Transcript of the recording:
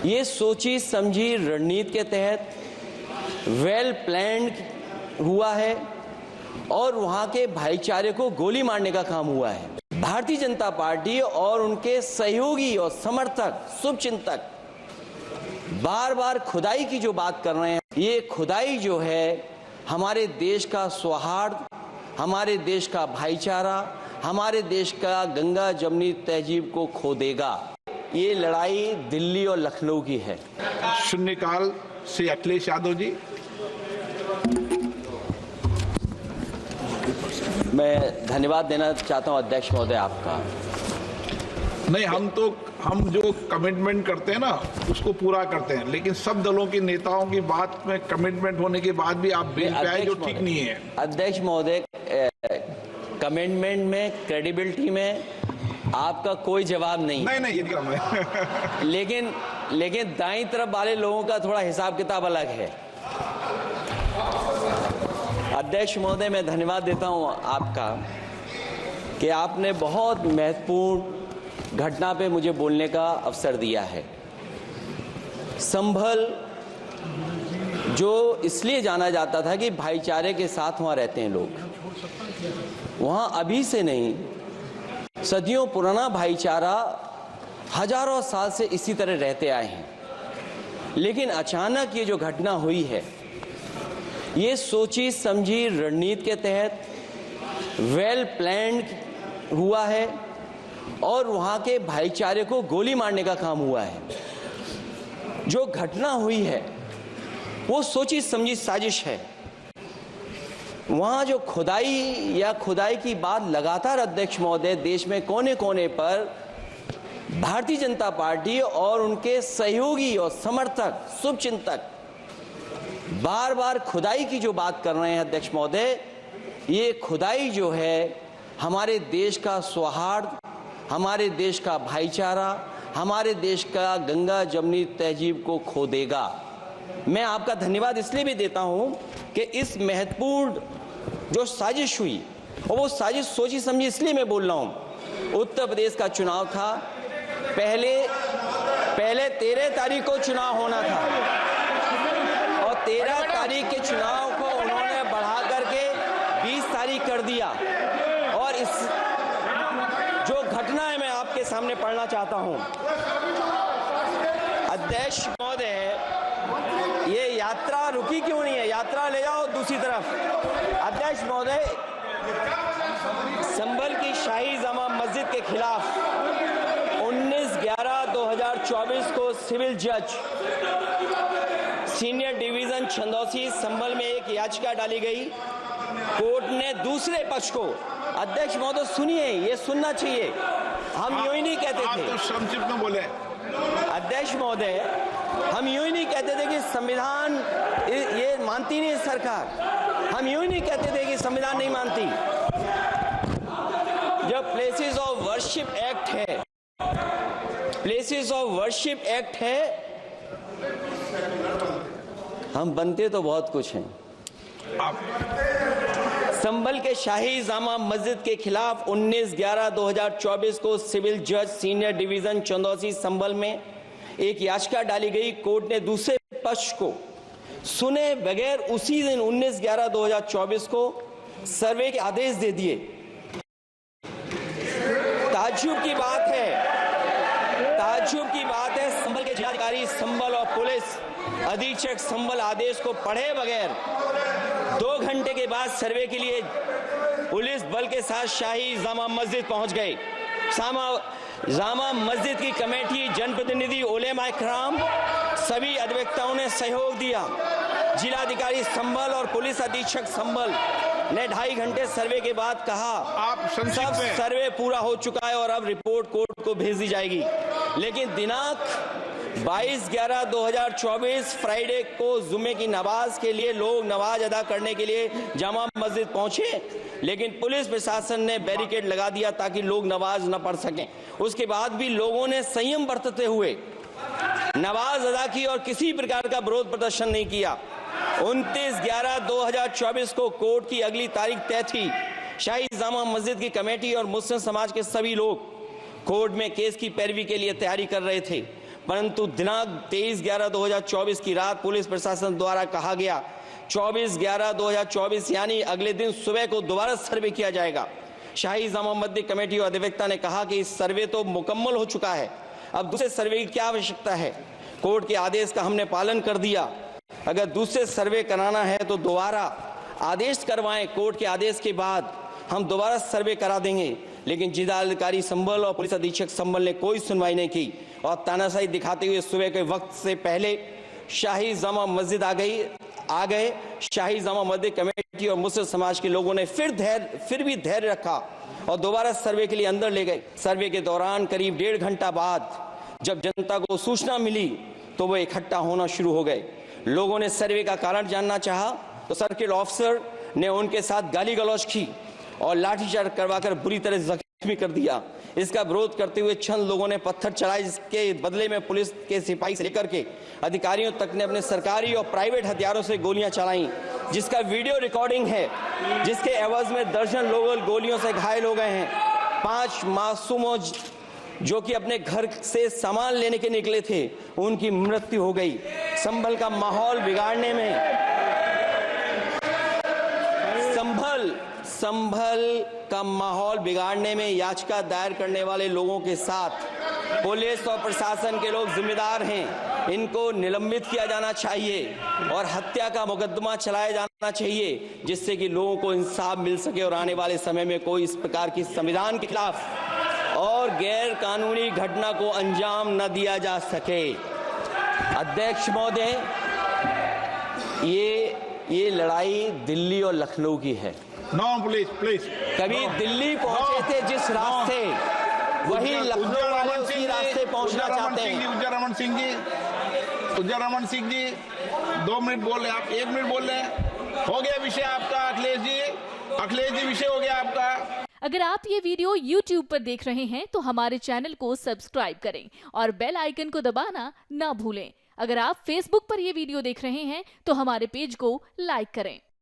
ये सोची समझी रणनीति के तहत वेल प्लान्ड हुआ है और वहां के भाईचारे को गोली मारने का काम हुआ है। भारतीय जनता पार्टी और उनके सहयोगी और समर्थक शुभचिंतक बार बार खुदाई की जो बात कर रहे हैं, ये खुदाई जो है हमारे देश का सौहार्द, हमारे देश का भाईचारा, हमारे देश का गंगा जमनी तहजीब को खो देगा। ये लड़ाई दिल्ली और लखनऊ की है। शून्यकाल से अखिलेश यादव जी। मैं धन्यवाद देना चाहता हूं अध्यक्ष महोदय आपका। नहीं, हम जो कमिटमेंट करते हैं ना उसको पूरा करते हैं, लेकिन सब दलों के नेताओं की बात में कमिटमेंट होने के बाद भी आप बेंच पे आए जो ठीक नहीं है। अध्यक्ष महोदय, कमिटमेंट में, क्रेडिबिलिटी में आपका कोई जवाब नहीं। नहीं ये कम है। लेकिन दाईं तरफ वाले लोगों का थोड़ा हिसाब किताब अलग है। अध्यक्ष महोदय, मैं धन्यवाद देता हूं आपका कि आपने बहुत महत्वपूर्ण घटना पे मुझे बोलने का अवसर दिया है। संभल जो इसलिए जाना जाता था कि भाईचारे के साथ वहां रहते हैं लोग, वहां अभी से नहीं, सदियों पुराना भाईचारा हजारों साल से इसी तरह रहते आए हैं। लेकिन अचानक ये जो घटना हुई है, ये सोची समझी रणनीति के तहत वेल प्लान्ड हुआ है और वहां के भाईचारे को गोली मारने का काम हुआ है। जो घटना हुई है वो सोची समझी साजिश है। वहां जो खुदाई की बात लगातार अध्यक्ष महोदय देश में कोने कोने पर भारतीय जनता पार्टी और उनके सहयोगी और समर्थक शुभचिंतक बार बार खुदाई की जो बात कर रहे हैं अध्यक्ष महोदय, ये खुदाई जो है हमारे देश का सौहार्द, हमारे देश का भाईचारा, हमारे देश का गंगा जमनी तहजीब को खो देगा। मैं आपका धन्यवाद इसलिए भी देता हूं कि इस महत्वपूर्ण जो साजिश हुई, और वो साजिश सोची समझी इसलिए मैं बोल रहा हूं। उत्तर प्रदेश का चुनाव था, पहले 13 तारीख को चुनाव होना था और 13 तारीख के चुनाव को उन्होंने बढ़ा करके 20 तारीख कर दिया। और इस जो घटना है मैं आपके सामने पढ़ना चाहता हूं। अध्यक्ष महोदय, ये यात्रा रुकी क्यों नहीं है? यात्रा ले जाओ दूसरी तरफ। अध्यक्ष महोदय, संभल की शाही जामा मस्जिद के खिलाफ 19/11/2024 को सिविल जज सीनियर डिवीजन छंदौसी संभल में एक याचिका डाली गई। कोर्ट ने दूसरे पक्ष को, अध्यक्ष महोदय सुनिए, ये सुनना चाहिए, हम यूं ही नहीं कहते थे। आप तो संक्षिप्त में बोले। अध्यक्ष महोदय, हम यूं ही नहीं कहते थे कि संविधान ये मानती नहीं सरकार। हम यूं ही नहीं कहते थे कि संविधान नहीं मानती। जब प्लेसेस ऑफ वर्शिप एक्ट है, प्लेसेस ऑफ वर्शिप एक्ट है, हम बनते तो बहुत कुछ हैं। संभल के शाही जामा मस्जिद के खिलाफ 19/11/2024 को सिविल जज सीनियर डिवीजन चंदौसी संभल में एक याचिका डाली गई। कोर्ट ने दूसरे पक्ष को सुने बगैर उसी दिन 19/11/2024 को सर्वे के आदेश दे दिए। ताज्जुब की बात है, संभल के जिलाधिकारी संभल और पुलिस अधीक्षक संभल आदेश को पढ़े बगैर 2 घंटे के बाद सर्वे के लिए पुलिस बल के साथ शाही जामा मस्जिद पहुंच गए। जामा मस्जिद की कमेटी, जनप्रतिनिधि, उलेमा इकराम, सभी अधिवक्ताओं ने सहयोग दिया। जिलाधिकारी संभल और पुलिस अधीक्षक संभल ने 2.5 घंटे सर्वे के बाद कहा सब सर्वे पूरा हो चुका है और अब रिपोर्ट कोर्ट को भेज दी जाएगी। लेकिन दिनांक 22/11/2024 फ्राइडे को जुम्मे की नमाज के लिए लोग नमाज अदा करने के लिए जामा मस्जिद पहुंचे, लेकिन पुलिस प्रशासन ने बैरिकेड लगा दिया ताकि लोग नमाज न पढ़ सकें। उसके बाद भी लोगों ने संयम बरतते हुए नमाज अदा की और किसी प्रकार का विरोध प्रदर्शन नहीं किया। 29/11/2024 को कोर्ट की अगली तारीख तय थी। शाही जामा मस्जिद की कमेटी और मुस्लिम समाज के सभी लोग कोर्ट में केस की पैरवी के लिए तैयारी कर रहे थे। परंतु दिनांक 23/11/2024 की रात पुलिस प्रशासन द्वारा कहा गया 24/11/2024 यानी अगले दिन सुबह को दोबारा सर्वे किया जाएगा। शाही जामा मस्जिद कमेटी और अधिवक्ता ने कहा कि इस सर्वे तो मुकम्मल हो चुका है, अब दूसरे सर्वे की क्या आवश्यकता है। कोर्ट के आदेश का हमने पालन कर दिया, अगर दूसरे सर्वे कराना है तो दोबारा आदेश करवाएं, कोर्ट के आदेश के बाद हम दोबारा सर्वे करा देंगे। लेकिन जिलाधिकारी संभल और पुलिस अधीक्षक संभल ने कोई सुनवाई नहीं की और तानाशाही दिखाते हुए सुबह के वक्त से पहले शाही जामा मस्जिद आ गए। शाही जामा मस्जिद कमेटी और मुस्लिम समाज के लोगों ने फिर भी धैर्य रखा और दोबारा सर्वे के लिए अंदर ले गए। सर्वे के दौरान करीब 1.5 घंटा बाद जब जनता को सूचना मिली तो वो इकट्ठा होना शुरू हो गए। लोगों ने सर्वे का कारण जानना चाहा तो सर्किल ऑफिसर ने उनके साथ गाली गलौज की और लाठीचार्ज करवाकर बुरी तरह जख्मी कर दिया। इसका विरोध करते हुए चंद लोगों ने पत्थर चलाए, जिसके बदले में पुलिस के सिपाही से लेकर के अधिकारियों तक ने अपने सरकारी और प्राइवेट हथियारों से गोलियां चलाई, जिसका वीडियो रिकॉर्डिंग है, जिसके एवज में दर्जन लोग गोलियों से घायल हो गए हैं। 5 मासूमों जो कि अपने घर से सामान लेने के निकले थे, उनकी मृत्यु हो गई। संभल का माहौल बिगाड़ने में संभल का माहौल बिगाड़ने में याचिका दायर करने वाले लोगों के साथ पुलिस और प्रशासन के लोग जिम्मेदार हैं। इनको निलंबित किया जाना चाहिए और हत्या का मुकदमा चलाया जाना चाहिए, जिससे कि लोगों को इंसाफ मिल सके और आने वाले समय में कोई इस प्रकार की संविधान के खिलाफ और गैर कानूनी घटना को अंजाम न दिया जा सके। अध्यक्ष महोदय, ये लड़ाई दिल्ली और लखनऊ की है। नो प्लीज कभी दिल्ली पहुंचे थे जिस रास्ते, वही लखनऊ वाले उसी रास्ते पहुंचना चाहते हैं। उज्जर रमन सिंह जी 2 मिनट बोल रहे, आप 1 मिनट बोल रहे हैं। हो गया विषय आपका अखिलेश जी विषय हो गया आपका। अगर आप ये वीडियो YouTube पर देख रहे हैं तो हमारे चैनल को सब्सक्राइब करें और बेल आइकन को दबाना ना भूलें। अगर आप Facebook पर ये वीडियो देख रहे हैं तो हमारे पेज को लाइक करें।